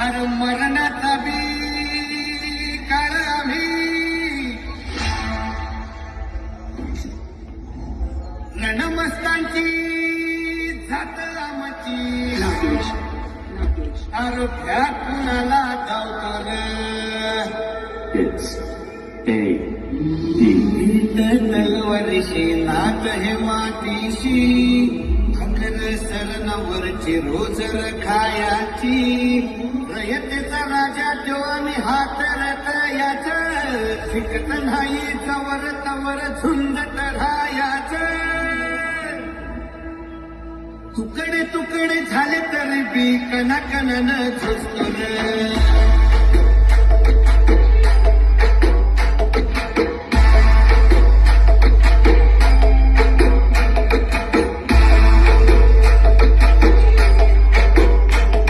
अरे मरणाचा बी काळ आम्ही रणमस्तांची जात आमची अरे भ्या कुणाला धावतो It's A.D. वर्षी नाच हे मातीशी खकर सरणावरची रोज खायाची रयतेचा राजा जो आणि हात रतयाच शिकत नाही जवर तवर झुंजत राहायाच तुकडे तुकडे झाले तरी बी कणाकणानं झुजतो